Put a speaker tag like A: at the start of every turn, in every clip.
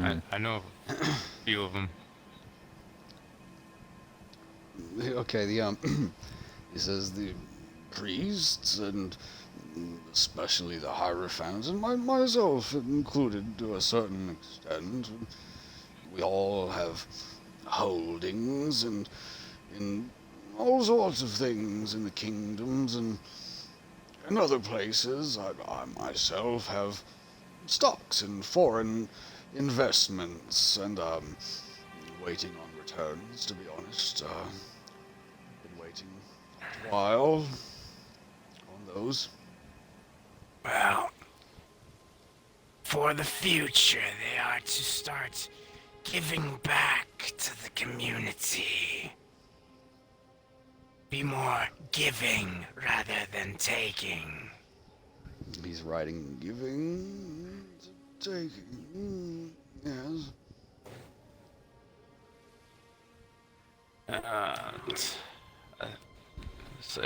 A: I know a few of them.
B: Okay, he says the priests and especially the Hierophants, and myself included to a certain extent, we all have holdings and in all sorts of things in the kingdoms and in other places. I myself have stocks in foreign investments and waiting on returns, to be honest. Been waiting a while on those.
C: Well, for the future, they are to start giving back to the community. Be more giving rather than taking.
B: He's writing, giving, taking. Yes.
C: And, see.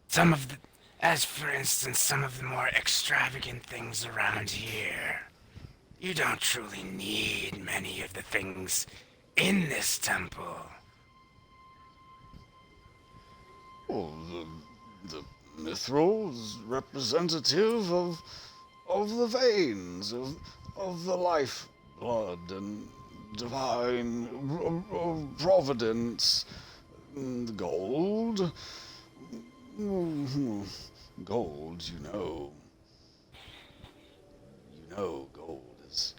C: Some of the, as for instance, some of the more extravagant things around here. You don't truly need many of the things in this temple.
B: Well, the mithril is representative of the veins, of the life blood and divine providence. The gold. Gold, gold is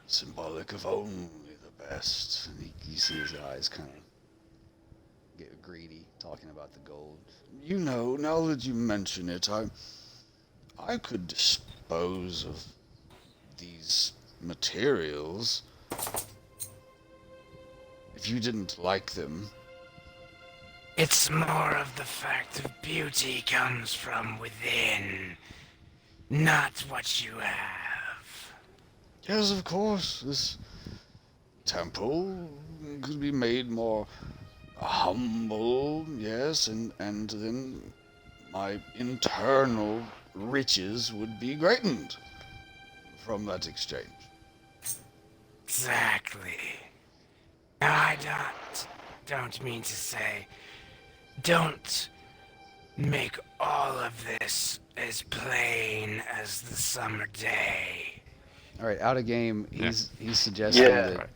B: symbolic of only the best. And you see his eyes kind of get greedy talking about the gold. Now that you mention it, I could dispose of these materials if you didn't like them.
C: It's more of the fact of beauty comes from within, not what you have.
B: Yes, of course, this temple could be made more humble, yes, and then my internal riches would be greatened from that exchange.
C: Exactly. Now I don't mean to say, don't make all of this as plain as the summer day.
B: All right, out of game,
A: Yeah.
B: he's suggesting
D: Yeah.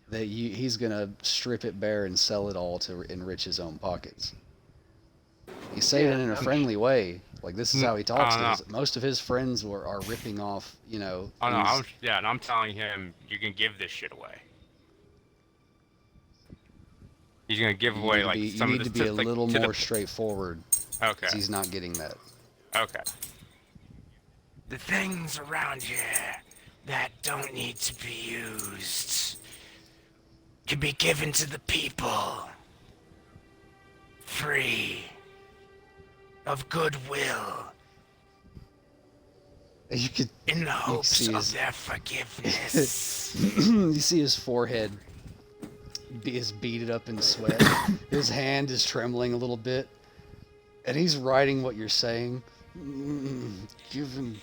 B: that he's gonna strip it bare and sell it all to enrich his own pockets. He's saying it in a friendly way. Like, this is how he talks to us. Most of his friends are ripping off,
A: Oh no,
B: things.
A: and I'm telling him you can give this shit away. He's gonna give
B: You
A: away
B: need to
A: like
B: be,
A: some
B: you
A: of
B: need
A: the
B: to be a
A: like,
B: little
A: to
B: more straightforward.
A: Okay.
B: 'Cause he's not getting that.
A: Okay.
C: The things around here that don't need to be used can be given to the people. Free. Of goodwill.
B: You could
C: In the hopes
B: see
C: of
B: his-
C: their forgiveness.
B: you see his forehead is beaded up in sweat. His hand is trembling a little bit, and he's writing what you're saying. Given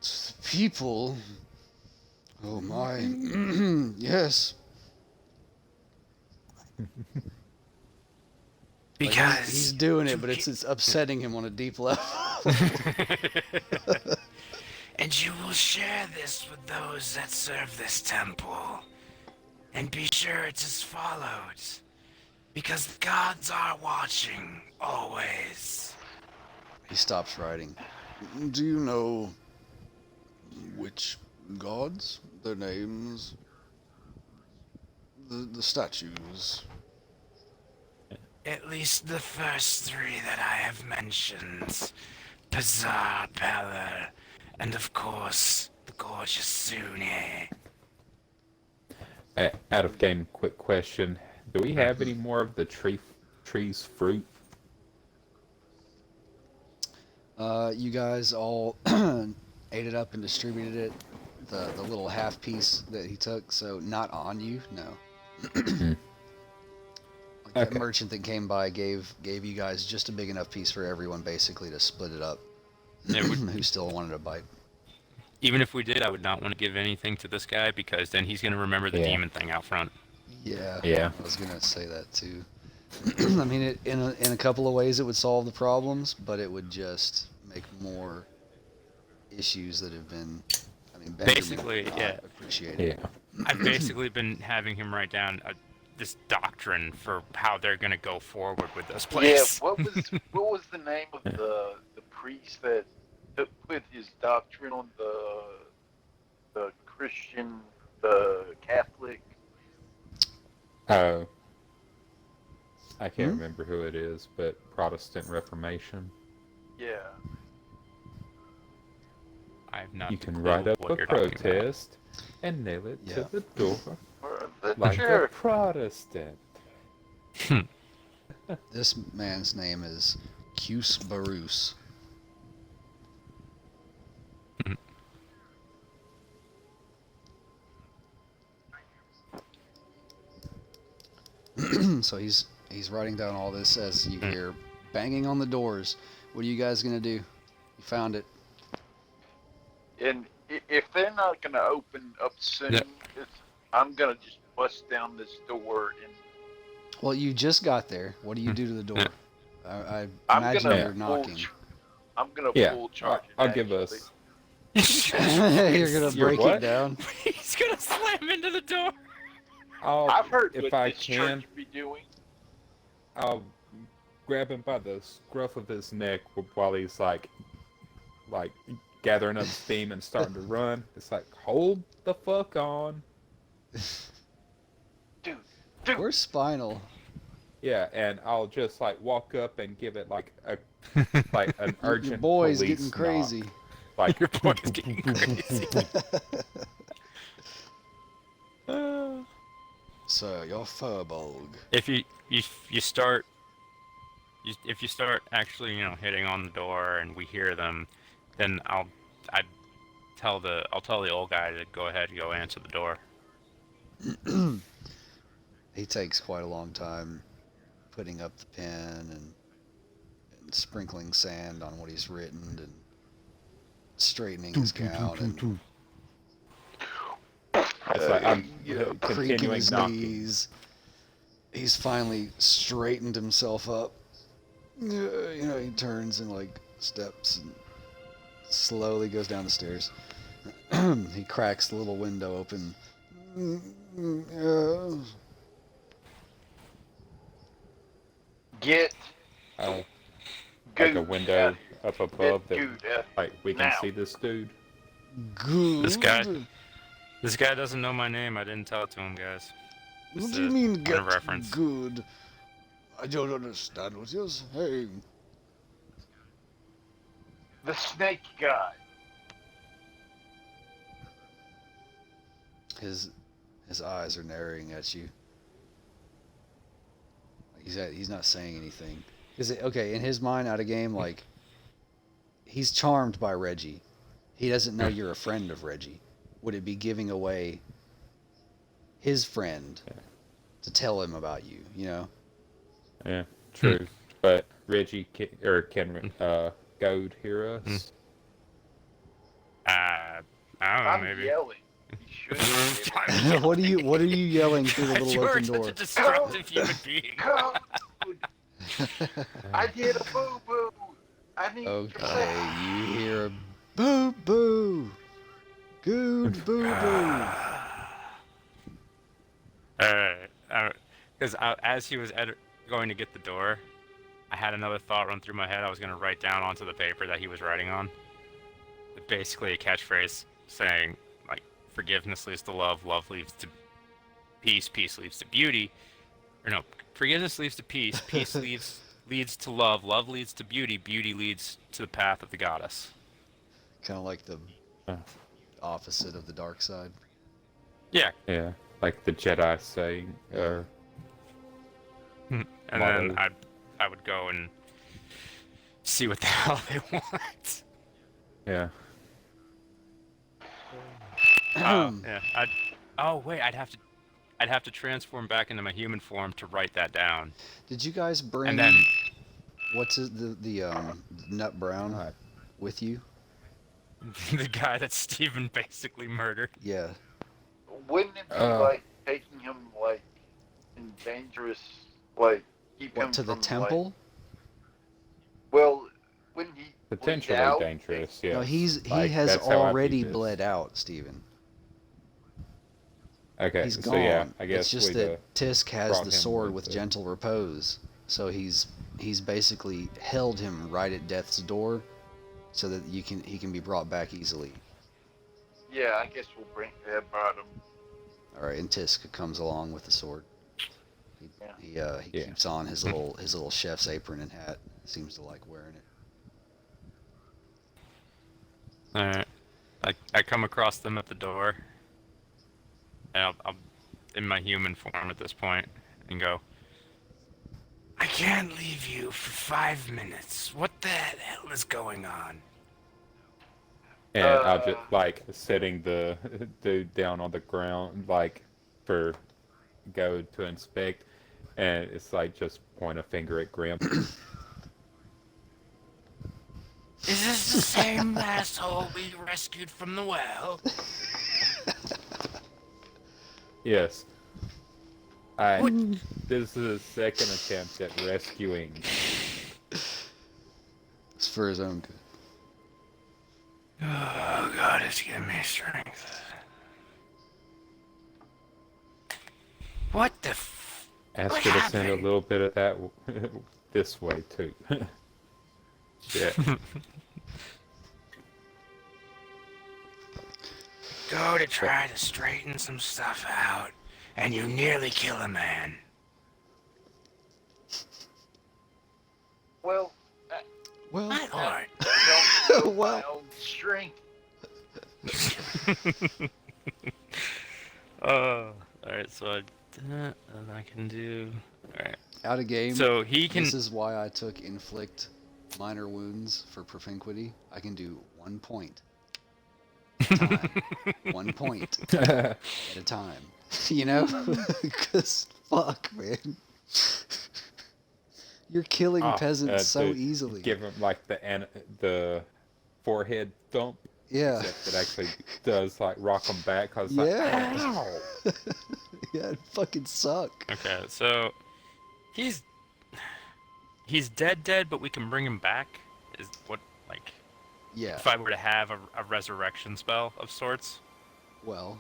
B: to the people. Oh my. Yes. Like,
C: Because
B: he's doing it, but it's upsetting him on a deep level.
C: And you will share this with those that serve this temple. And be sure it's as follows. Because the gods are watching, always.
B: He stops writing. Do you know which gods? Their names? The statues?
C: At least the first three that I have mentioned. Pazar, Peller, and of course, the gorgeous Sune.
D: Out of game, quick question. Do we have any more of the tree's fruit?
B: You guys all ate it up and distributed it. The little half piece that he took, so not on you, no. Like,
D: Okay.
B: that merchant that came by gave you guys just a big enough piece for everyone, basically, to split it up.
A: Yeah,
B: Who still wanted a bite?
A: Even if we did, I would not want to give anything to this guy because then he's gonna remember the
D: Yeah.
A: demon thing out front.
B: Yeah.
D: Yeah.
B: I was gonna say that too. I mean, in a couple of ways, it would solve the problems, but it would just make more issues that have been. I mean, Benjamin
A: Basically,
B: would not
A: yeah.
B: appreciate it.
D: Yeah.
A: I've basically been having him write down this doctrine for how they're gonna go forward with this place.
E: Yeah, what was the name of the priest that put his doctrine on the Christian, the Catholic?
D: I can't
B: Hmm?
D: remember who it is, but Protestant Reformation.
E: Yeah.
A: I've not.
D: You
A: the
D: can
A: clue
D: write up
A: what
D: a
A: you're talking about.
D: protest and nail it
B: Yeah.
D: to the door
E: Or the
D: like a
E: church.
D: Protestant.
B: This man's name is Cuse Barus. So he's writing down all this as you hear banging on the doors. What are you guys gonna do? You found it.
E: And if they're not gonna open up soon,
A: Yeah.
E: I'm gonna just bust down this door and
B: Well, you just got there. What do you do to the door? I
E: I'm
B: imagine
E: gonna
B: you're knocking.
E: I'm gonna
D: Yeah,
E: full charge it.
D: I'll give
E: actually.
D: us.
B: You're gonna
D: You're
B: break it
D: what?
B: down.
A: He's gonna slam into the door.
E: I've heard
D: if
E: what
D: I
E: this
D: can,
E: church be doing.
D: I'll grab him by the scruff of his neck while he's like gathering up steam and starting to run. It's like, hold the fuck on.
E: Dude,
B: Where's Spinal?
D: Yeah, and I'll just like walk up and give it like an
B: Your
D: urgent
B: boy's
D: police
B: getting crazy.
D: knock. Like
A: Your boy's getting crazy.
B: So you're Furbolg.
A: If you start if you start actually hitting on the door and we hear them, then I'll tell the old guy to go ahead and go answer the door.
B: He takes quite a long time putting up the pen and sprinkling sand on what he's written and straightening his gown and
D: it's like I'm
B: creaking
D: continuing
B: his
D: knocking.
B: knees. He's finally straightened himself up. He turns and like steps and slowly goes down the stairs. He cracks the little window open.
E: get
D: Like
E: good
D: a window up above that,
E: Dude,
D: like we can
E: now.
D: see this dude.
B: Good.
A: This guy doesn't know my name. I didn't tell it to him, guys.
B: What
A: Just
B: do you
A: a
B: mean
A: point
B: get
A: of reference.
B: good? I don't understand what you're saying.
E: the snake guy.
B: His eyes are narrowing at you. He's not saying anything. Is it okay in his mind out of game? Like he's charmed by Reggie. He doesn't know you're a friend of Reggie. Would it be giving away his friend to tell him about you? You know.
D: Yeah, true. But Reggie can Goad hear us?
A: I don't know,
E: I'm
A: maybe.
E: yelling. He shouldn't.
B: What are you yelling through the little
A: You're
B: open
A: such
B: door?
A: a destructive human being.
E: Come. I did a boo boo. I need your help.
B: Okay, you hear a boo boo. Good boo boo.
A: Because as he was going to get the door, I had another thought run through my head. I was going to write down onto the paper that he was writing on. Basically, a catchphrase saying, like, forgiveness leads to love, love leads to peace, peace leads to beauty. Or no, forgiveness leads to peace, peace leads to love, love leads to beauty, beauty leads to the path of the goddess.
B: Kind of like the opposite of the dark side.
A: Yeah,
D: Yeah, like the Jedi saying,
A: and
D: Motto.
A: then I would go and see what the hell they want.
D: yeah.
A: Yeah. I'd have to transform back into my human form to write that down.
B: Did you guys bring
A: And then
B: what's it, the nut brown
D: Right.
B: with you?
A: The guy that Steven basically murdered.
B: Yeah.
E: Wouldn't it be
D: Uh.
E: like taking him like in dangerous, like keep him
B: What, to the
E: from,
B: temple?
E: Like, well, wouldn't he bleed
D: Potentially
E: out?
D: dangerous, yes.
B: No, he
D: Like,
B: has
D: that's how I
B: already
D: view this.
B: bled out, Steven.
D: Okay,
B: He's
D: so
B: gone.
D: yeah, I guess
B: it's just
D: we'd,
B: that Tisk has
D: brought
B: the
D: him
B: sword
D: with
B: with
D: the-
B: gentle repose, so he's basically held him right at death's door, so that he can be brought back easily.
E: Yeah, I guess we'll brought him.
B: All right, and Tisk comes along with the sword. He
E: Yeah.
B: he
D: Yeah.
B: keeps on his little chef's apron and hat. Seems to like wearing it.
A: Alright. I come across them at the door. And I'm in my human form at this point. And go,
C: I can't leave you for 5 minutes. What the hell is going on?
D: and I'll just
E: Uh.
D: like setting the dude down on the ground, like for go to inspect, and it's like just point a finger at Grim.
C: Is this the same asshole we rescued from the well?
D: Yes. This is the second attempt at rescuing.
B: It's for his own good.
C: Oh God, it's giving me strength. What the f...
D: Ask
C: What
D: her to send a
C: happened?
D: little bit of that this way too. Yeah.
C: Go to try to straighten some stuff out, and you nearly kill a man.
E: Well,
B: Well,
C: My lord.
E: I don't know
B: Well.
E: my own strength.
A: alright, so I did that, and I can do. Alright.
B: out of game.
A: So he can.
B: This is why I took inflict minor wounds for propinquity. I can do 1 point at a time. 1 point at a time. You know? Because, fuck, man. You're killing peasants so
D: to
B: easily.
D: Give him like the forehead thump.
B: Yeah.
D: Except it actually does like rock them back. Cause it's
B: Yeah.
D: like, ow.
B: Yeah, it fucking suck.
A: Okay, so he's dead, but we can bring him back. Is what like
B: Yeah.
A: if I were to have a resurrection spell of sorts,
B: Well,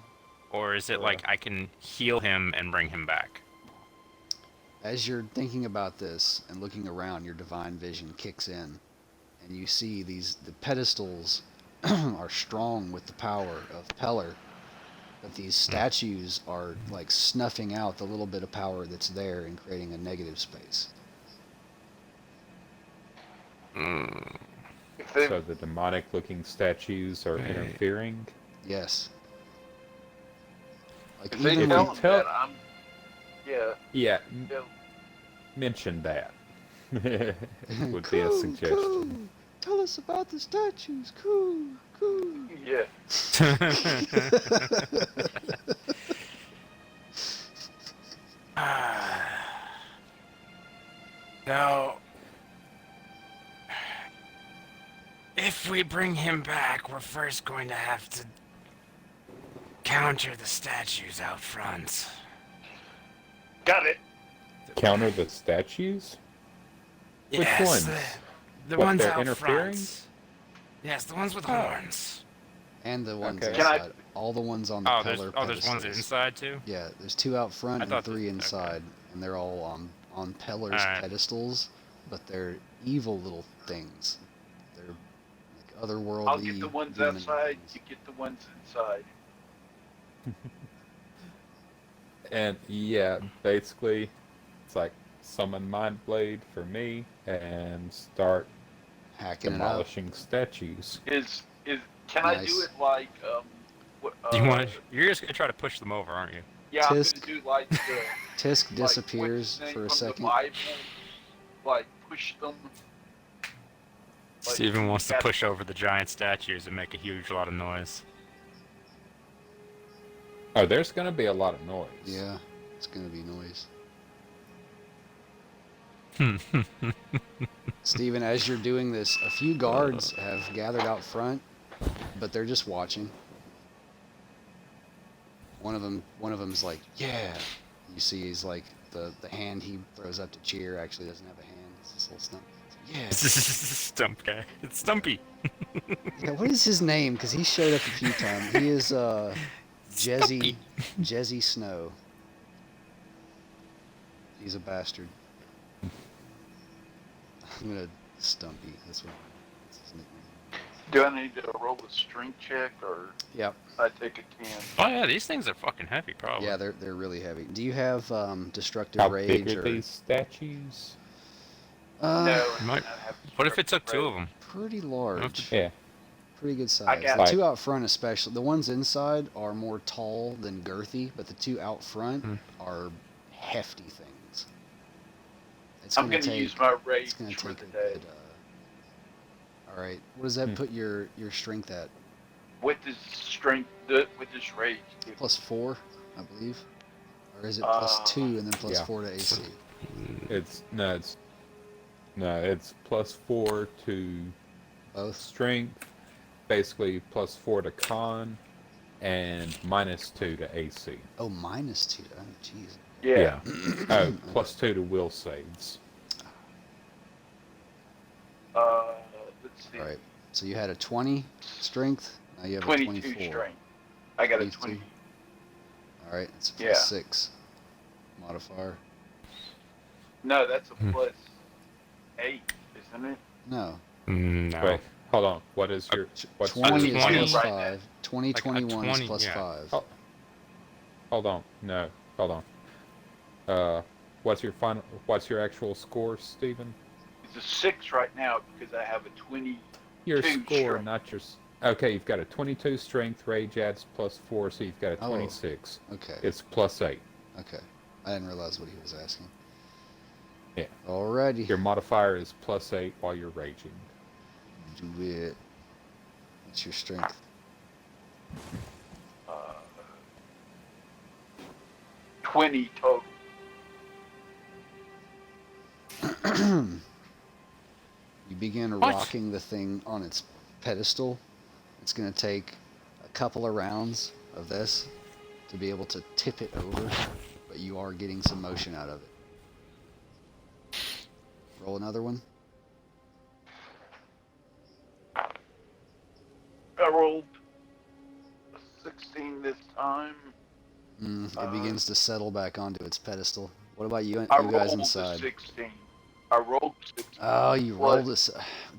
A: or is it like I can heal him and bring him back?
B: as you're thinking about this and looking around, your divine vision kicks in, and you see the pedestals are strong with the power of Peller, but these statues are like snuffing out the little bit of power that's there and creating a negative space.
E: If they,
D: So the demonic looking statues are interfering.
B: Yes. Like
E: if they
B: even
E: tell
B: when,
E: him
D: tell-
E: that, yeah,
D: Yeah,
E: they'll,
D: mention that. Would be a
B: "Cool,
D: suggestion.
B: cool. Tell us about the statues. Cool, cool.
E: yeah.
C: Now, if we bring him back, we're first going to have to counter the statues out front.
E: Got it.
D: Counter the statues? Which
C: Yes,
D: ones?
C: the
D: What,
C: ones
D: they're
C: out
D: interfering?
C: front. Yes, the ones with
D: Oh.
C: horns.
B: And the ones
D: Okay.
E: Can I-
B: inside. All the ones on the
A: Oh,
B: Peller
A: there's ones
B: pedestals.
A: inside too.
B: Yeah, there's 2 out front
A: I
B: and
A: thought
B: 3
A: that-
B: inside, and they're all on Peller's
A: Alright.
B: pedestals, but they're evil little things. They're like otherworldly.
E: I'll get the ones
B: demon
E: outside.
B: things.
E: You get the ones inside.
D: And yeah, basically, it's like summon Mind Blade for me and start
B: Hacking it up.
D: demolishing statues.
E: Can I
B: Nice.
E: do it like
A: Do you want? You're just gonna try to push them over, aren't you?
E: Yeah, I'm
B: Tisk.
E: gonna do like the
B: Tisk
E: like,
B: disappears
E: what's his name
B: for a
E: from
B: second.
E: The Bible, like push them. Like,
A: Steven wants to
E: got-
A: push over the giant statues and make a huge lot of noise.
D: Oh, there's gonna be a lot of noise.
B: Yeah, it's gonna be noise. Steven, as you're doing this, a few guards have gathered out front, but they're just watching. One of them's like, yeah. You see, he's like the hand he throws up to cheer actually doesn't have a hand. It's this little stump. Yeah.
A: Stump guy. It's Stumpy.
B: Yeah, what is his name? Because he showed up a few times. He is Jezzy Snow. He's a bastard. I'm gonna Stumpy. That's his nickname.
E: Do I need to roll a strength check, or
B: Yep.
E: I take a 10?
A: Oh yeah, these things are fucking heavy, probably.
B: Yeah, they're really heavy. Do you have destructive
D: How
B: rage
D: big are
B: or?
D: these statues?
E: No,
A: You might-
E: I have
A: What if it took two
E: rage.
A: of them?
B: Pretty large.
D: Yeah.
B: Pretty good size.
E: I got
B: The
D: it.
B: two out front, especially the ones inside, are more tall than girthy, but the two out front are hefty things. It's
E: I'm
B: gonna
E: going to
B: take.
E: use my
B: It's
E: rage
B: gonna
E: for
B: take
E: the
B: a
E: day.
B: good. All right. What does that
D: Hmm.
B: put your strength at?
E: With this strength, with this rage.
B: +4, I believe, or is it +2 and then
D: Yeah.
B: +4 to AC?
D: It's +4 to
B: Both.
D: strength, basically +4 to con, and -2 to AC.
B: Oh, -2. Oh, jeez.
E: Yeah.
D: Oh, +2 to will saves.
E: Let's see.
B: All right. So you had a 20 strength. Now you have a
E: 22
B: 24.
E: strength. I got a
B: 22.
E: 20.
B: All right. It's a
E: Yeah.
B: +6 modifier.
E: No, that's a +8, isn't it?
B: No.
A: No.
D: Wait, hold on. What is your what's
B: 20
D: your
B: is
A: 20.
B: plus
E: Right
B: 5. 20,
A: Like a
B: 21 is
A: 20,
B: plus
A: yeah.
B: 5.
D: Oh. Hold on. No, hold on. What's your actual score, Stephen?
E: It's a 6 right now because I have a 20.
D: Your
E: Two
D: score,
E: strength.
D: not your. Okay, you've got a 22 strength, rage adds +4, so you've got a
B: Oh.
D: 26.
B: Okay.
D: It's +8.
B: Okay. I didn't realize what he was asking.
D: Yeah.
B: Alrighty.
D: Your modifier is +8 while you're raging.
B: Do it. What's your strength?
E: 20 total.
B: You begin
A: What?
B: rocking the thing on its pedestal. It's going to take a couple of rounds of this to be able to tip it over, but you are getting some motion out of it. Roll another one.
E: I rolled a 16 this time.
B: It begins to settle back onto its pedestal. What about you,
E: I
B: you guys
E: rolled a
B: inside?
E: 16. I rolled 16.
B: Oh, you
E: Plus-
B: rolled this.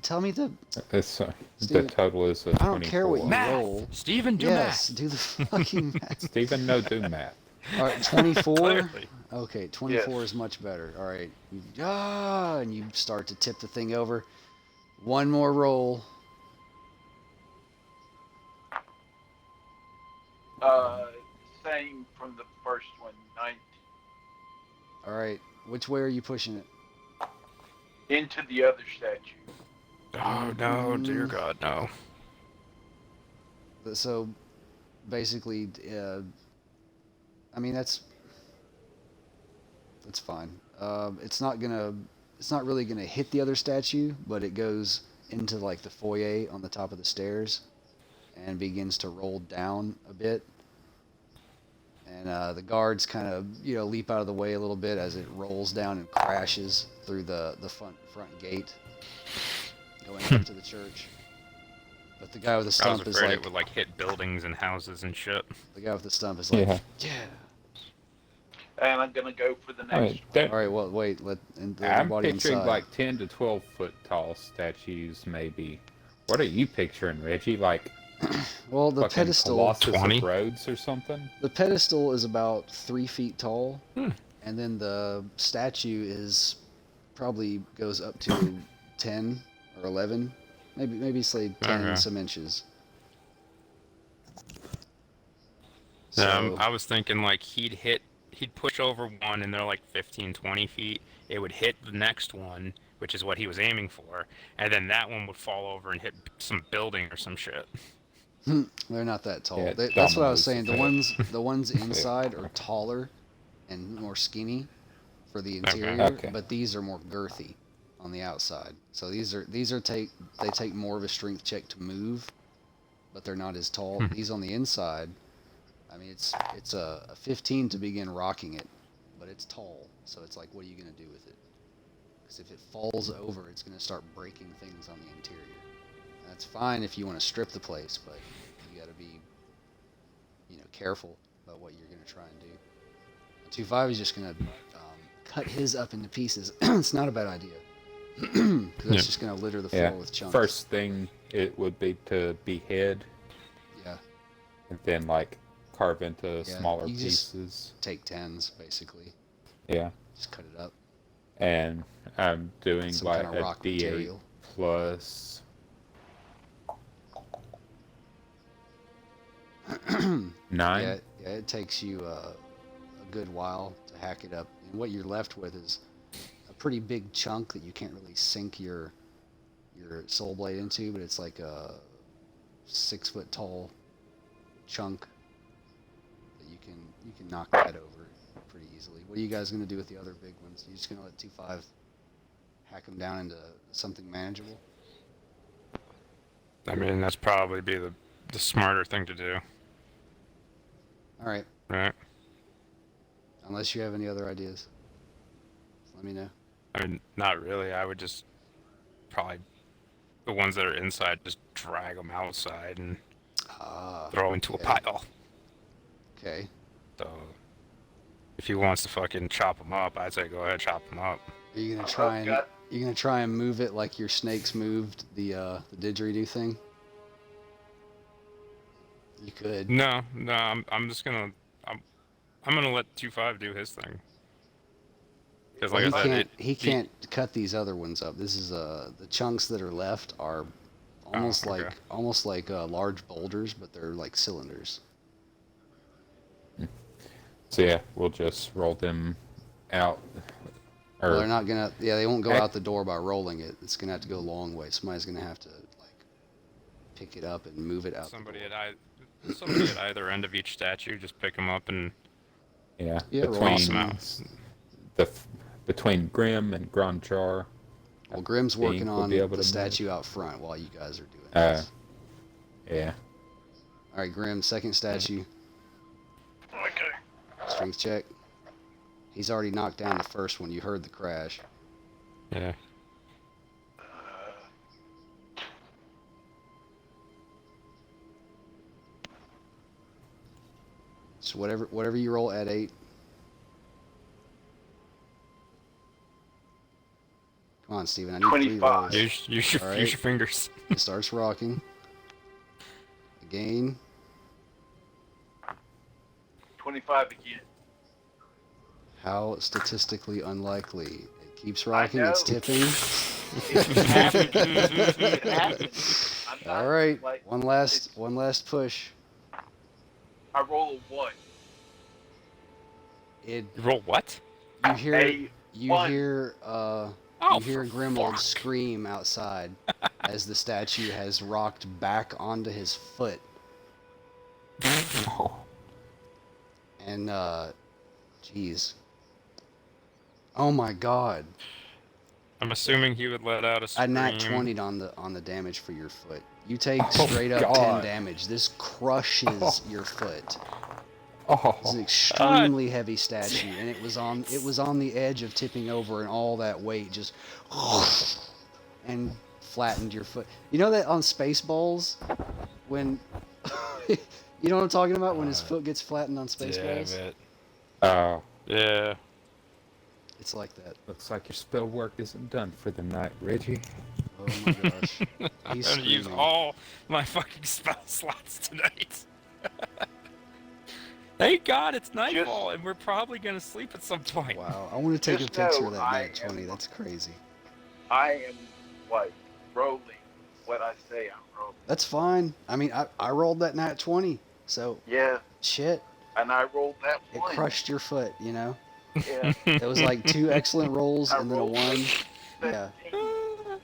B: Tell me the.
D: It's, the
B: Steven,
D: total is a
B: I don't care what
D: 24.
B: you roll.
C: Steven, do
B: Yes,
C: math.
B: do the fucking math.
D: Stephen, no, do math.
B: All right, 24.
A: Clearly.
B: Okay, 24 is much better. All right, and you start to tip the thing over. One more roll.
E: Same from the first one, 19.
B: All right, which way are you pushing it?
E: Into the other statue.
A: Oh no, dear God, no.
B: So, basically, I mean that's fine. It's not really gonna hit the other statue, but it goes into like the foyer on the top of the stairs, and begins to roll down a bit. And the guards kind of leap out of the way a little bit as it rolls down and crashes through the front gate, going up to the church. But the guy with the
A: I was
B: stump is
A: afraid
B: like,
A: it would like hit buildings and houses and shit.
B: the guy with the stump is like,
D: Yeah.
B: yeah.
E: And I'm going to go for the
D: I
E: next
D: mean,
E: one.
B: All right, well, wait, let
D: I'm
B: everybody
D: picturing
B: inside.
D: like 10 to 12 foot tall statues, maybe. What are you picturing, Reggie? Like
B: Well, the
D: fucking
B: pedestal,
D: Colossus
A: 20?
D: of Rhodes or something?
B: the pedestal is about 3 feet tall,
A: Hmm.
B: and then the statue is probably goes up to 10 or 11, maybe say 10
A: Okay.
B: some inches.
A: I was thinking like he'd push over one and they're like 15, 20 feet. It would hit the next one, which is what he was aiming for, and then that one would fall over and hit some building or some shit.
B: They're not that tall.
D: Yeah,
B: That's what I was
D: dominoes
B: saying. The
D: effect.
B: ones inside are taller and more skinny for the interior,
D: Okay.
B: but these are more girthy on the outside. So they take more of a strength check to move, but they're not as tall. These on the inside, I mean, it's a 15 to begin rocking it, but it's tall. So it's like, what are you gonna do with it? Because if it falls over, it's gonna start breaking things on the interior. That's fine if you want to strip the place, but you got to be, careful about what you're gonna try and do. 2-5 is just gonna cut his up into pieces. It's not a bad idea. Because that's just gonna litter the floor with chunks.
D: First thing it would be to behead,
B: Yeah.
D: and then like carve into
B: Yeah,
D: smaller
B: you just-
D: pieces.
B: Take 10s basically.
D: Yeah,
B: Just cut it up.
D: and I'm doing
B: Some
D: like
B: kind of
D: a
B: rock
D: D8
B: material.
D: plus 9.
B: Yeah, it takes you a good while to hack it up, and what you're left with is a pretty big chunk that you can't really sink your soul blade into, but it's like a 6-foot tall chunk that you can knock that over pretty easily. What are you guys gonna do with the other big ones? You just gonna let 2-5 hack them down into something manageable?
A: I mean, that's probably be the smarter thing to do,
B: All right,
A: right?
B: unless you have any other ideas, let me know.
A: I mean, not really. I would just probably the ones that are inside, just drag them outside and throw into
B: okay.
A: a pile.
B: Okay.
A: So if he wants to fucking chop them up, I'd say go ahead, chop them up.
B: Are you gonna
E: I've
B: try and
E: got-
B: you gonna try and move it like your snakes moved the didgeridoo thing? You could.
A: No, I'm just gonna I'm gonna let 2-5 do his thing. Because like
B: Well,
A: I said,
B: he can't cut these other ones up. This is the chunks that are left are almost
A: okay.
B: like large boulders, but they're like cylinders.
D: So yeah, we'll just roll them out.
B: Well,
D: Or
B: they're not gonna. Yeah, they won't go
D: Heck.
B: out the door by rolling it. It's gonna have to go a long way. Somebody's gonna have to like pick it up and move it out.
A: somebody at either end of each statue, just pick them up and
D: yeah,
B: Yeah, roll
D: between
B: some
A: out.
D: between Grim and Gronchar.
B: Well, Grim's
D: think
B: working
D: we'll
B: on
D: be able
B: the
D: to
B: statue out front while you guys are doing
D: Uh,
B: this.
D: Yeah.
B: All right, Grim, second statue.
E: Okay.
B: Strength check. He's already knocked down the first one. You heard the crash.
A: yeah.
B: So whatever you roll at 8. Come on, Steven. I need 3
E: 25.
B: rolls.
A: Use your
B: All right.
A: use your fingers.
B: It starts rocking. Again.
E: 25 again.
B: How statistically unlikely. It keeps rocking. It's
E: know.
B: tipping.
E: It happens. It happens. I'm not,
B: All right.
E: like,
B: One last push.
E: I roll a 1.
B: It.
A: You roll what?
B: You hear.
E: A
B: You
E: 1.
B: hear.
A: Oh,
B: You hear
A: for
B: Grimold
A: fuck.
B: scream outside as the statue has rocked back onto his foot. And, jeez. Oh my god.
A: I'm assuming he would let out a
B: I
A: scream.
B: nat 20'd on the damage for your foot. You take
D: Oh
B: straight up 10
D: God.
B: damage. This crushes your foot. It's
D: Oh,
B: an extremely heavy statue, and it was on the edge of tipping over, and all that weight just and flattened your foot. You know that on Spaceballs, when you know what I'm talking about, when his foot gets flattened on
A: Yeah,
B: Spaceballs?
A: but
D: oh,
A: yeah.
B: It's like that.
D: looks like your spell work isn't done for the night, Reggie.
B: Oh my gosh.
A: I'm
B: He's
A: gonna use
B: screaming.
A: all my fucking spell slots tonight. Thank God it's nightfall, and we're probably gonna sleep at some point.
B: Wow, I want to take
E: Just
B: a picture
E: know
B: of that
E: I
B: nat 20. That's crazy.
E: I am, like, rolling what I say I'm rolling.
B: That's fine. I mean, I rolled that nat 20, so
E: Yeah,
B: shit,
E: and I rolled that
B: it
E: 1.
B: crushed your foot, you know?
E: Yeah.
B: It was like 2 excellent rolls
E: I
B: and then a
E: rolled
B: 1. Yeah.
E: 17.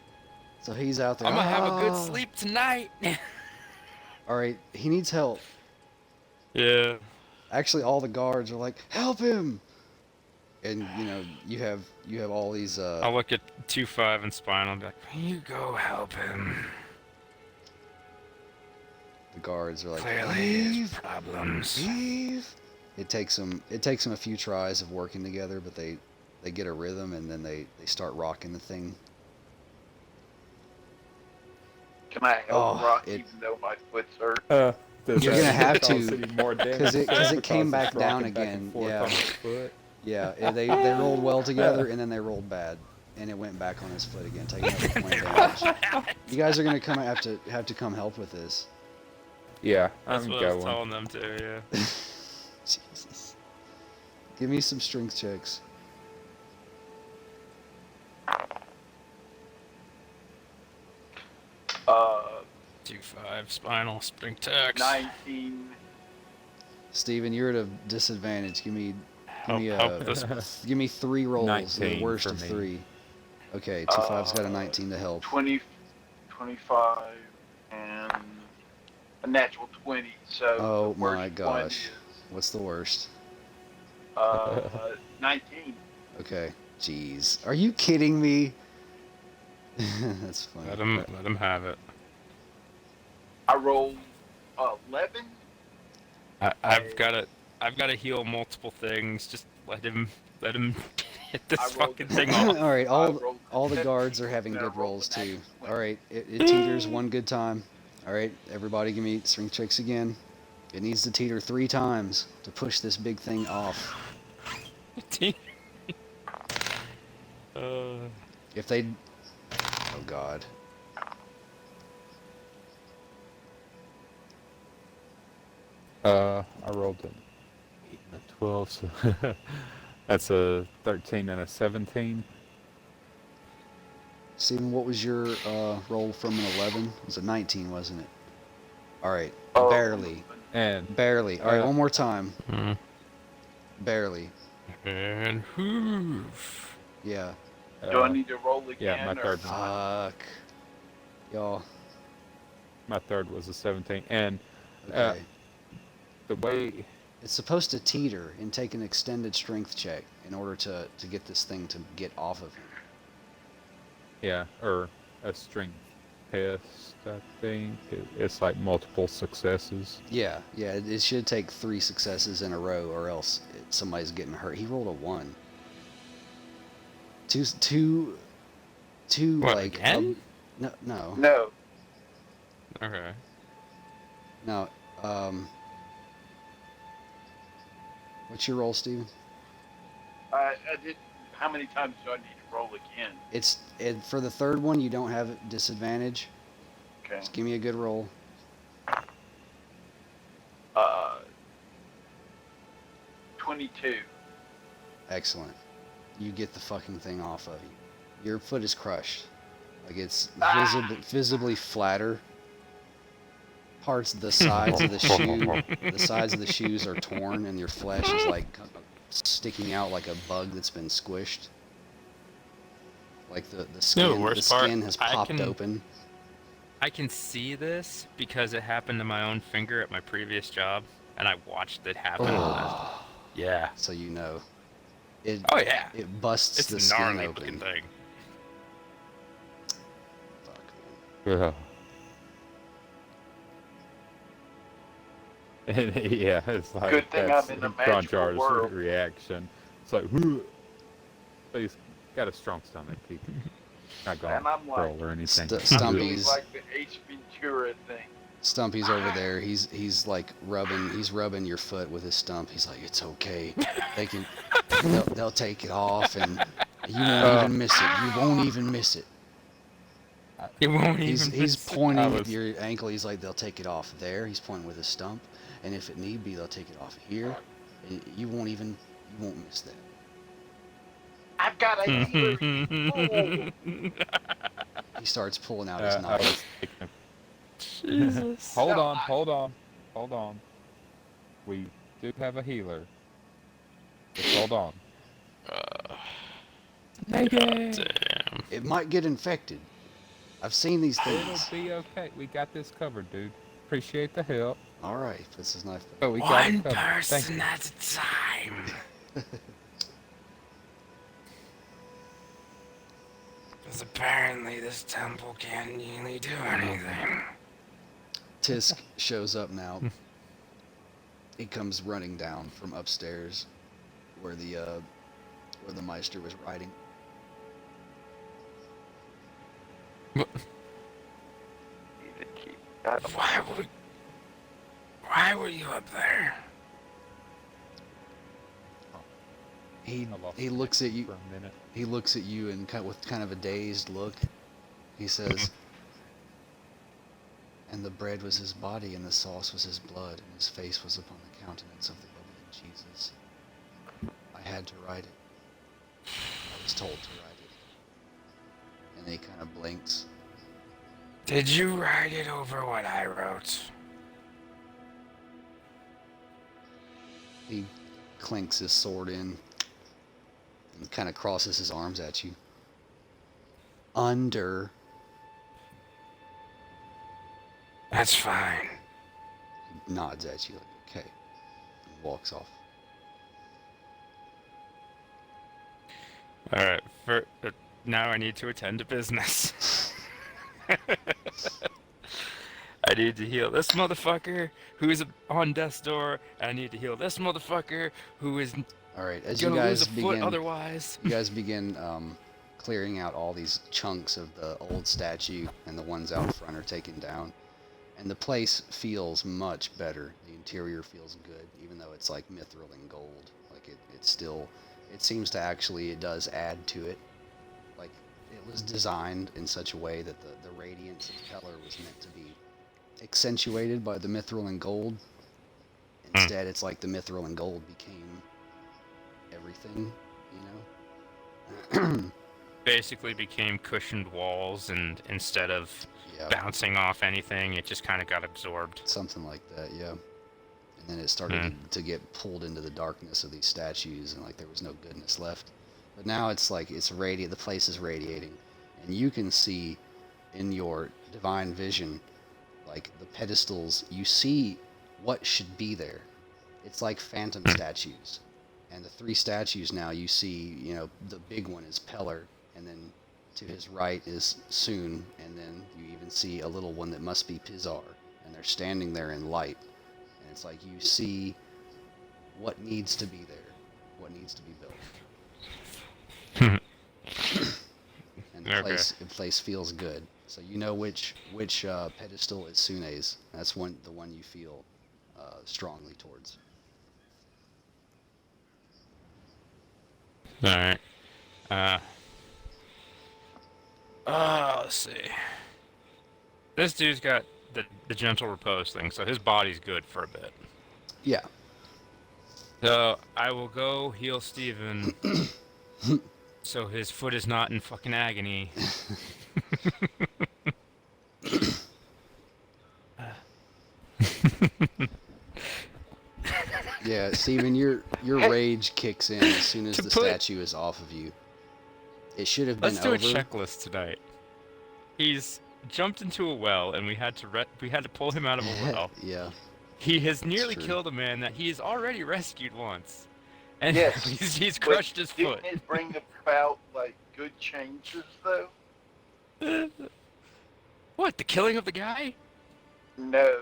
B: So he's out there.
A: I'm gonna have a good
B: "Ah."
A: sleep tonight.
B: All right, he needs help.
A: Yeah.
B: Actually, all the guards are like, "Help him!" And you have all these.
A: I'll look at 2-5 and Spinal and be like,
C: You go help him.
B: The guards are like,
C: Clearly, his
B: leave,
C: problems.
B: leave. It takes them a few tries of working together, but they get a rhythm and then they start rocking the thing.
E: Can I help
B: Oh,
E: rock
B: it-
E: even though my foot's hurt?
D: Does
B: You're
D: that
B: gonna have
D: cause
B: to,
D: any more damage
B: 'cause it came
D: because
B: back
D: it's
B: down
D: rocking back and
B: again,
D: forth
B: yeah.
D: on his foot?
B: Yeah, they rolled well together and then they rolled bad, and it went back on his foot again, taking another point damage. You guys are gonna have to come help with this.
D: Yeah,
A: That's
D: I'm
A: what I was
D: going.
A: telling them to. Yeah.
B: Jesus. Give me some strength checks.
E: Uh,
A: 2-5 spinal spring tax.
E: 19.
B: Steven, you're at a disadvantage. Give me
A: Help this.
B: give me 3 rolls, the
D: 19
B: worst
D: for
B: of
D: me.
B: 3. Okay, 2-5's got a 19 to help.
E: 20, 25, and a natural 20. So
B: Oh
E: the worst
B: my
E: one
B: gosh.
E: is,
B: What's the worst?
E: 19.
B: Okay. Jeez. Are you kidding me? That's funny.
A: Let him have it.
E: I rolled 11.
A: I've got to heal multiple things. Just let him hit this
E: I rolled
A: fucking
E: it.
A: thing off.
B: All right,
E: I
B: all
E: rolled
B: the guards are
E: 17,
B: having
E: and I
B: good
E: rolled
B: rolls
E: an
B: too.
E: actual 20.
B: All right, it teeters one good time. All right, everybody give me strength checks again. It needs to teeter 3 times to push this big thing off. If they, oh god,
D: I rolled an 8 and a 12, so that's a 13 and a 17.
B: Steven, what was your roll from an 11? It was a 19, wasn't it? All right,
E: Oh,
B: barely,
D: And
B: barely. All right, one more time.
A: Hmm.
B: Barely.
A: And hoof.
B: Yeah.
E: Do I need to roll again?
D: yeah, my
E: or
D: third
E: not?
B: Fuck. Y'all.
D: my third was a 17. And
B: Okay.
D: the way
B: It's supposed to teeter and take an extended strength check in order to get this thing to get off of him.
D: yeah, or a strength test, I think it's like multiple successes.
B: Yeah, it should take 3 successes in a row, or else somebody's getting hurt. He rolled a 1. Two,
A: What,
B: like
A: again?
B: no,
E: No.
A: Okay.
B: no. What's your roll, Steven?
E: I did. How many times do I need to roll again?
B: For the third one, you don't have disadvantage.
E: Okay.
B: Just give me a good roll.
E: 22.
B: Excellent. You get the fucking thing off of you. Your foot is crushed. Like it's visibly flatter. Parts of the sides of the shoe, the sides of the shoes are torn, and your flesh is like sticking out like a bug that's been squished. Like the
A: No, the
B: skin,
A: worst part,
B: has
A: I
B: popped
A: can-
B: open.
A: I can see this because it happened to my own finger at my previous job, and I watched it happen. Yeah.
B: So you know, it
A: Oh yeah.
B: it busts
A: It's
B: the
A: a
B: skin
A: gnarly
B: open.
A: looking thing.
B: Fuck, man.
D: Yeah. And yeah, it's like
E: Good thing
D: that's
E: I'm in the
D: Ron
E: magical
D: Jar's
E: world.
D: reaction. It's like, "Whoo." But he's got a strong stomach. He not going
E: And I'm
D: to
E: like-
D: roll or anything.
B: St-
E: Doing
B: Stumpy's
E: like the Ace Ventura thing.
B: Stumpy's over there. He's like rubbing your foot with his stump. He's like, it's okay. They'll take it off, and you won't even miss it. You won't even miss it.
A: It won't
B: He's
A: even.
B: he's
A: miss it.
B: pointing
D: I
B: with
D: was-
B: your ankle. He's like, they'll take it off there. He's pointing with his stump, and if it need be, they'll take it off here. And you won't miss that.
E: I've got a healer. Oh.
B: He starts pulling out his
D: I
B: knife.
D: was thinking,
A: Jesus.
D: hold
E: No,
D: on. We do have a healer. Just hold on.
A: Damn.
B: It might get infected. I've seen these
D: It'll
B: things.
D: be okay. We got this covered, dude. Appreciate the help.
B: All right, puts his knife back.
D: Oh, we got
C: One
D: it covered. Thank
C: person
D: you.
C: at a time. Because apparently this temple can't really do anything.
B: Tisk shows up now. He comes running down from upstairs, where the Meister was riding.
E: Even keep that
C: Why were you up there?
B: He
D: I lost
B: he
D: the
B: looks at you.
D: for a minute.
B: He looks at you and with kind of a dazed look. He says, "And the bread was his body, and the sauce was his blood, and his face was upon the countenance of the lovely Jesus. I had to write it. I was told to write it." And he kind of blinks.
C: Did you write it over what I wrote?
B: He clinks his sword in and kind of crosses his arms at you. Under.
C: That's fine.
B: He nods at you like, okay. And walks off.
A: All right. Now I need to attend to business. I need to heal this motherfucker who's on death's door. I need to heal this motherfucker who is
B: All right, as you
A: gonna
B: guys
A: lose a
B: begin,
A: foot otherwise.
B: you guys begin clearing out all these chunks of the old statue, and the ones out front are taken down. And the place feels much better. The interior feels good, even though it's like mithril and gold. Like it seems to actually, it does add to it. Like it was designed in such a way that the radiance of color was meant to be accentuated by the mithril and gold. Instead, it's like the mithril and gold became everything, you know?
A: Basically became cushioned walls, and instead of
B: Yeah,
A: bouncing off anything, it just kind of got absorbed.
B: something like that, yeah. And then it started to get pulled into the darkness of these statues, and like there was no goodness left. But now it's like it's the place is radiating, and you can see in your divine vision, like the pedestals, you see what should be there. It's like phantom statues. And the three statues now you see, you know, the big one is Peller, and then to his right is Soon, and then you even see a little one that must be Pizar, and they're standing there in light. And it's like you see what needs to be there, what needs to be built. And the
A: Okay.
B: place feels good. So you know which pedestal is Sune's. That's the one you feel strongly towards.
A: All right.
C: Let's see.
A: This dude's got the gentle repose thing, so his body's good for a bit.
B: Yeah.
A: So I will go heal Steven so his foot is not in fucking agony.
B: Yeah, Steven, your rage kicks in as soon as
A: To
B: the
A: put-
B: statue is off of you. It should have been
A: Let's do a
B: over.
A: checklist tonight. He's jumped into a well, and we had to pull him out of a well.
B: Yeah.
A: He has nearly
B: true.
A: killed a man that he's already rescued once, and
E: Yes,
A: he's
E: but
A: crushed his
E: didn't
A: foot.
E: it bring about like good changes though?
A: What? The killing of the guy?
E: No,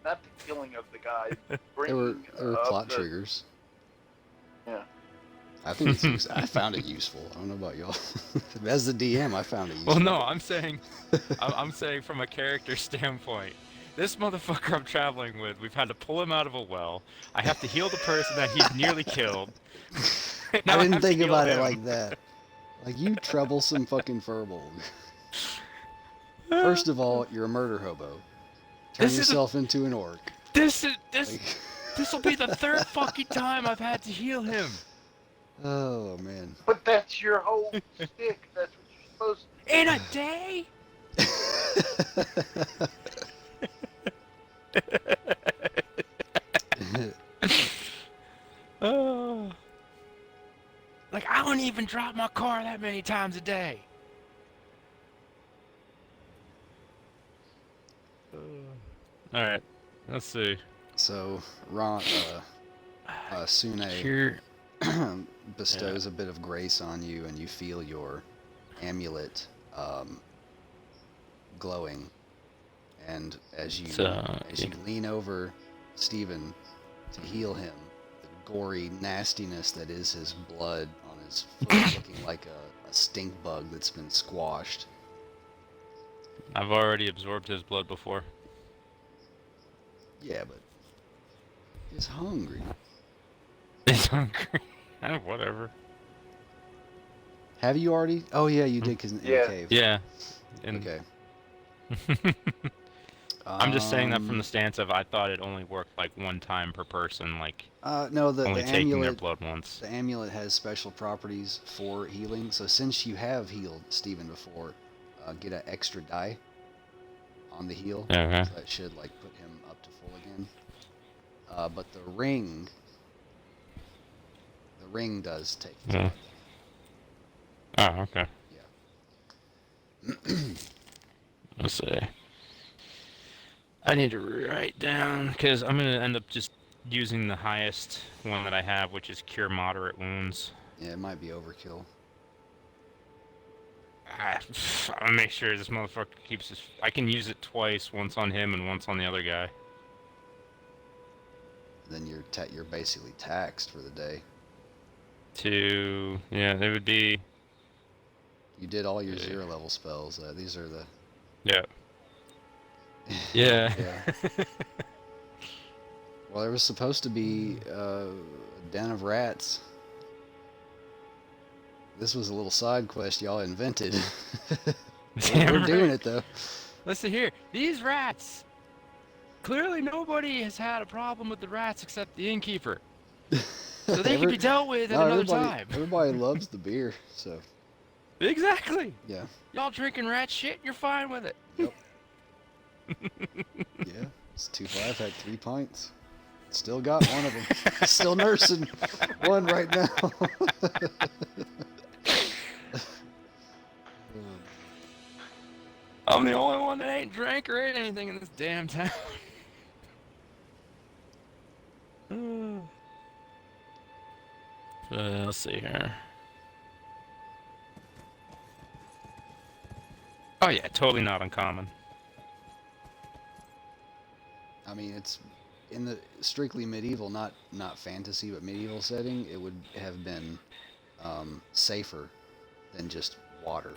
E: not the killing of the guy.
B: There were
E: Bringing
B: plot
E: the-
B: triggers.
E: Yeah.
B: I think I found it useful. I don't know about y'all. As the DM, I found it useful.
A: Well, no, I'm saying from a character standpoint. This motherfucker I'm traveling with, we've had to pull him out of a well. I have to heal the person that he's nearly killed. Now
B: I didn't
A: have to
B: think
A: heal
B: about it
A: him.
B: like that. Like, you troublesome fucking furball. First of all, you're a murder hobo. Turn
A: This is a-
B: yourself into an orc.
A: This
B: Like,
A: will be the third fucking time I've had to heal him.
B: oh, man.
E: But that's your whole stick. That's what you're supposed to.
A: In a day? Oh. Like, I don't even drop my car that many times a day. Alright, let's see.
B: So, Ron, Sune
A: Here.
B: bestows a bit of grace on you, and you feel your amulet glowing. And as you
A: So,
B: you lean over Steven to heal him, the gory nastiness that is his blood on his foot looking like a stink bug that's been squashed.
A: I've already absorbed his blood before.
B: Yeah, but he's hungry.
A: He's hungry. Whatever.
B: Have you already? Oh yeah, you did, cause in
E: Yeah.
B: the cave.
A: Yeah. And
B: Okay.
A: I'm just saying that from the stance of I thought it only worked like one time per person, like
B: No, the
A: only taking their
B: amulet.
A: blood once.
B: The amulet has special properties for healing. So since you have healed Steven before, get an extra die on the heal.
A: Okay.
B: So that should like put him up to full again. But the ring does take.
A: Yeah. Oh, okay.
B: Yeah.
A: Let's see. I need to write down because I'm gonna end up just using the highest one that I have, which is Cure Moderate Wounds.
B: Yeah, it might be overkill.
A: I'm gonna make sure this motherfucker keeps his. I can use it twice, once on him and once on the other guy.
B: Then you're basically taxed for the day.
A: Yeah, it would be.
B: You did all your
A: Yeah.
B: 0 level spells. These are the.
A: Yeah. Yeah.
B: Yeah. Well, there was supposed to be a den of rats. This was a little side quest y'all invented. We're doing it though.
A: Listen here, these rats. Clearly, nobody has had a problem with the rats except the innkeeper, so they can be dealt with at
B: No,
A: another
B: everybody,
A: time.
B: Everybody loves the beer, so
A: Exactly.
B: yeah.
A: Y'all drinking rat shit, you're fine with it.
B: Yeah. It's 2-5 had 3 pints. Still got one of them. Still nursing one right now.
A: I'm the only one that ain't drank or ate anything in this damn town. Let's see here. Oh yeah, totally not uncommon.
B: I mean, it's in the strictly medieval, not fantasy, but medieval setting. It would have been safer than just water.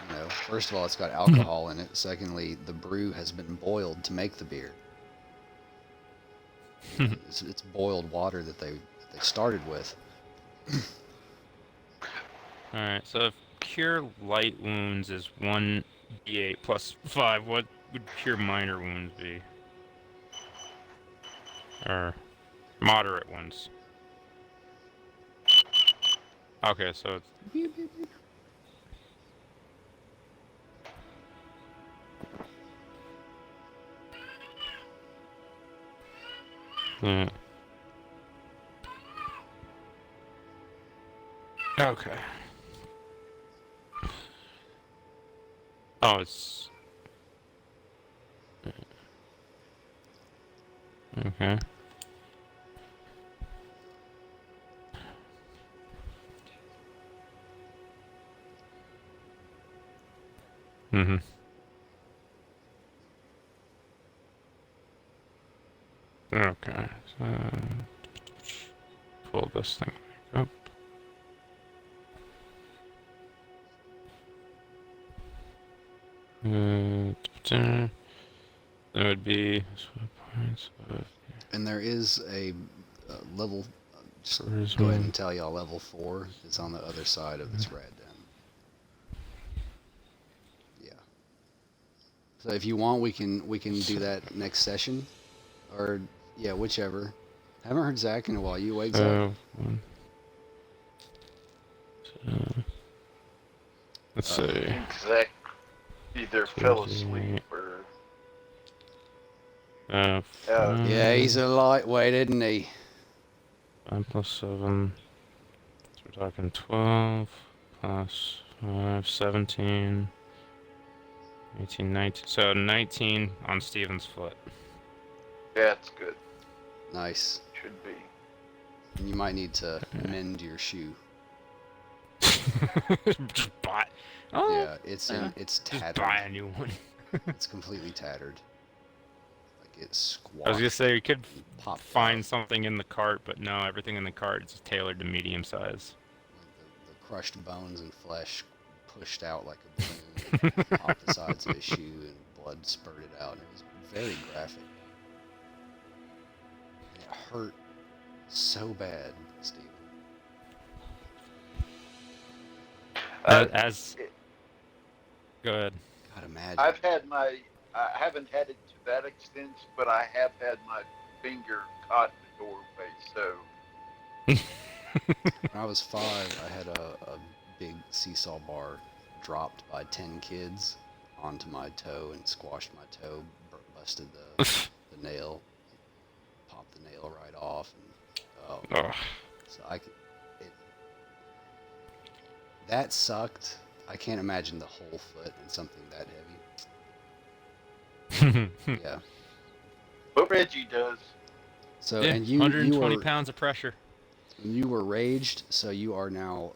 B: You know, first of all, it's got alcohol in it. Secondly, the brew has been boiled to make the beer. It's boiled water that they started with.
A: Alright, so if Cure Light Wounds is 1d8 plus 5, what would Cure Minor Wounds be? Or Moderate Ones? Okay, so it's... Hmm. Okay. Oh, it's... Okay. Mm-hmm. Okay, so... Pull this thing back up. That would be points of
B: And there is a level. Just go
A: charisma.
B: ahead and tell y'all level 4 is on the other side of this red den. Yeah. So if you want, we can do that next session, or yeah, whichever. Haven't heard Zach in a while. You awake, Zach?
A: One. Let's see.
E: I think Zach either fell asleep or.
B: Yeah, he's a lightweight, isn't he?
A: 5 plus 7. So we're talking 12 plus 5, 17, 18, 19. So 19 on Steven's foot.
E: Yeah, it's good.
B: Nice.
E: Should be.
B: And you might need to mend your shoe.
A: Just buy. Oh,
B: Yeah, it's
A: yeah.
B: it's
A: just
B: tattered.
A: buy a new one.
B: It's completely tattered. Like it's squashed.
A: I was gonna say you could
B: and popped
A: find
B: out.
A: something in the cart, but no, everything in the cart is tailored to medium size.
B: Like the crushed bones and flesh pushed out like a balloon, and popped the sides of his shoe, and blood spurted out. And it was very graphic. And it hurt so bad, Steve.
A: As
E: it-
A: go ahead.
B: God, imagine.
E: I've had my. I haven't had it to that extent, but I have had my finger caught in the doorway. So
B: When I was 5, I had a big seesaw bar dropped by 10 kids onto my toe and squashed my toe, busted the nail, popped the nail right off, and
A: Ugh.
B: so that sucked. I can't imagine the whole foot in something that heavy. Yeah.
E: but Reggie does.
B: So
A: Yeah,
B: and you
A: 120
B: were
A: pounds of pressure.
B: you were raged, so you are now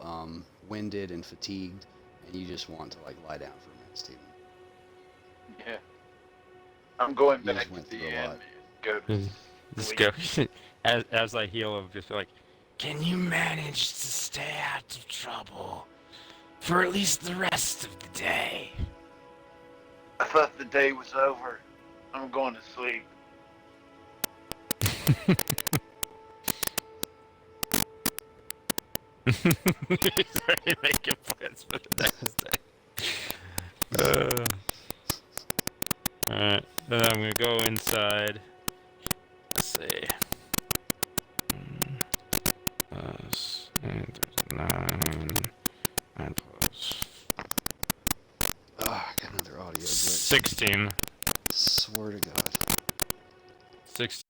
B: winded and fatigued, and you just want to like lie down for a minute, Steven.
E: Yeah. I'm going
B: You
E: back
B: just
E: to
B: went
E: the
B: through a
E: inn
B: lot.
E: and go to
A: Just
E: sleep.
A: go. as I heal, I'll just be like,
C: Can you manage to stay out of trouble for at least the rest of the day?
E: I thought the day was over. I'm going to sleep.
A: he's already making plans for the next day. Alright, then I'm gonna go inside. Let's see. Plus 9 plus
B: Ah, I got another audio glitch.
A: 16.
B: Swear to God.
A: 16.